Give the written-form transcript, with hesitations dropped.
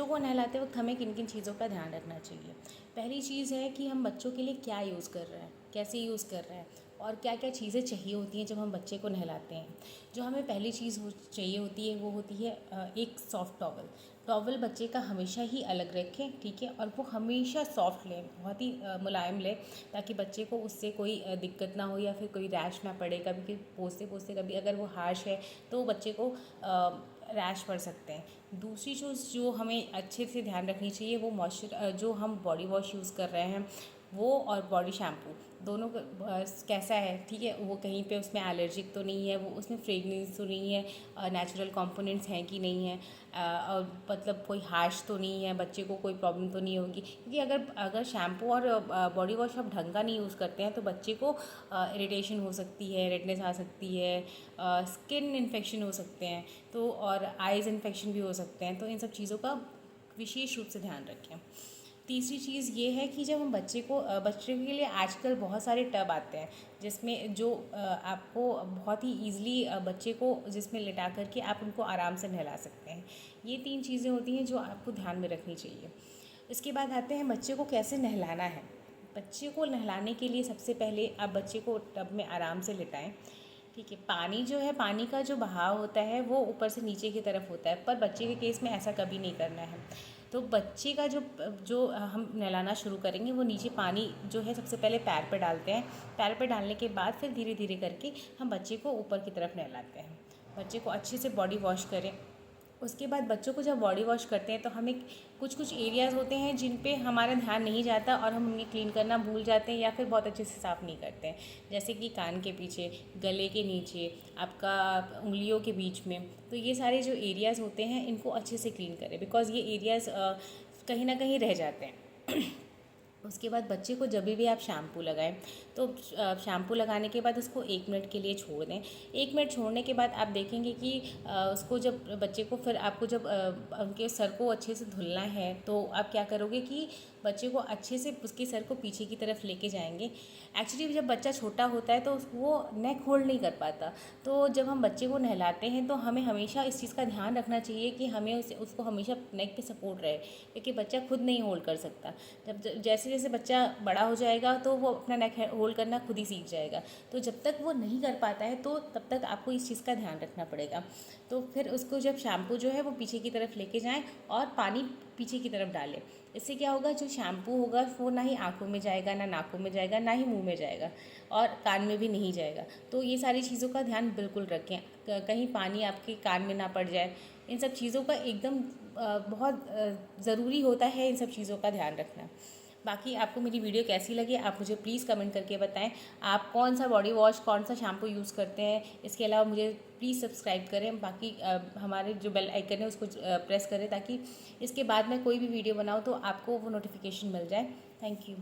बच्चों को नहलाते वक्त हमें किन किन चीज़ों का ध्यान रखना चाहिए। पहली चीज़ है कि हम बच्चों के लिए क्या यूज़ कर रहे हैं, कैसे यूज़ कर रहे हैं और क्या क्या चीज़ें चाहिए होती हैं जब हम बच्चे को नहलाते हैं। जो हमें पहली चीज़ चाहिए होती है वो होती है एक सॉफ्ट टॉवल। टॉवल बच्चे का हमेशा ही अलग रखें, ठीक है, और वो हमेशा सॉफ्ट लें, बहुत ही मुलायम लें, ताकि बच्चे को उससे कोई दिक्कत ना हो या फिर कोई रैश ना पड़े। कभी पोंछते पोंछते कभी अगर वो हार्श है तो बच्चे को रैश पड़ सकते हैं। दूसरी चीज़ जो हमें अच्छे से ध्यान रखनी चाहिए वो जो हम बॉडी वॉश यूज़ कर रहे हैं वो और बॉडी शैम्पू दोनों कैसा है, ठीक है, वो कहीं पे उसमें एलर्जिक तो नहीं है, वो उसमें फ्रेगनेंस तो नहीं है, नेचुरल कंपोनेंट्स हैं कि नहीं है, और मतलब कोई हार्श तो नहीं है, बच्चे को कोई प्रॉब्लम तो नहीं होगी। क्योंकि अगर शैम्पू और बॉडी वॉश आप ढंग का नहीं यूज़ करते हैं तो बच्चे को इरिटेशन हो सकती है, रेडनेस आ सकती है, स्किन इन्फेक्शन हो सकते हैं, तो और आइज़ इन्फेक्शन भी हो सकते हैं। तो इन सब चीज़ों का विशेष रूप से ध्यान रखें। तीसरी चीज़ ये है कि जब हम बच्चे के लिए आजकल बहुत सारे टब आते हैं जिसमें जो आपको बहुत ही ईज़िली बच्चे को जिसमें लिटा करके आप उनको आराम से नहला सकते हैं। ये 3 चीज़ें होती हैं जो आपको ध्यान में रखनी चाहिए। इसके बाद आते हैं बच्चे को कैसे नहलाना है। बच्चे को नहलाने के लिए सबसे पहले आप बच्चे को टब में आराम से लिटाएं, ठीक है। पानी जो है, पानी का जो बहाव होता है वो ऊपर से नीचे की तरफ होता है, पर बच्चे के केस में ऐसा कभी नहीं करना है। तो बच्चे का जो जो हम नहलाना शुरू करेंगे वो नीचे पानी जो है सबसे पहले पैर पे डालते हैं। पैर पे डालने के बाद फिर धीरे धीरे करके हम बच्चे को ऊपर की तरफ नहलाते हैं। बच्चे को अच्छे से बॉडी वॉश करें। उसके बाद बच्चों को जब बॉडी वॉश करते हैं तो हमें कुछ कुछ एरियाज़ होते हैं जिन पे हमारा ध्यान नहीं जाता और हम उन्हें क्लीन करना भूल जाते हैं या फिर बहुत अच्छे से साफ़ नहीं करते हैं। जैसे कि कान के पीछे, गले के नीचे, आपका उंगलियों के बीच में। तो ये सारे जो एरियाज़ होते हैं इनको अच्छे से क्लीन करें, बिकॉज़ ये एरियाज़ कहीं ना कहीं रह जाते हैं। उसके बाद बच्चे को जब भी आप शैम्पू लगाएं तो शैम्पू लगाने के बाद उसको 1 मिनट के लिए छोड़ दें। 1 मिनट छोड़ने के बाद आप देखेंगे कि उसको जब बच्चे को फिर आपको जब उनके सर को अच्छे से धुलना है तो आप क्या करोगे कि बच्चे को अच्छे से उसके सर को पीछे की तरफ लेके जाएंगे। एक्चुअली जब बच्चा छोटा होता है तो वो नेक होल्ड नहीं कर पाता, तो जब हम बच्चे को नहलाते हैं तो हमें हमेशा इस चीज़ का ध्यान रखना चाहिए कि हमें उसको हमेशा नेक पे सपोर्ट रहे, क्योंकि बच्चा खुद नहीं होल्ड कर सकता। जब जैसे जैसे बच्चा बड़ा हो जाएगा तो वो अपना नेक होल्ड करना खुद ही सीख जाएगा। तो जब तक वो नहीं कर पाता है तो तब तक आपको इस चीज़ का ध्यान रखना पड़ेगा। तो फिर उसको जब शैम्पू जो है वो पीछे की तरफ लेके जाएं और पानी पीछे की तरफ डालें। इससे क्या होगा, जो शैम्पू होगा वो ना ही आँखों में जाएगा, ना नाकों में जाएगा, ना ही मुंह में जाएगा और कान में भी नहीं जाएगा। तो ये सारी चीज़ों का ध्यान बिल्कुल रखें, कहीं पानी आपके कान में ना पड़ जाए। इन सब चीज़ों का एकदम बहुत ज़रूरी होता है इन सब चीज़ों का ध्यान रखना। बाकी आपको मेरी वीडियो कैसी लगी आप मुझे प्लीज़ कमेंट करके बताएं। आप कौन सा बॉडी वॉश, कौन सा शैम्पू यूज़ करते हैं। इसके अलावा मुझे प्लीज़ सब्सक्राइब करें, बाकी हमारे जो बेल आइकन है उसको प्रेस करें ताकि इसके बाद मैं कोई भी वीडियो बनाऊँ तो आपको वो नोटिफिकेशन मिल जाए। Thank you.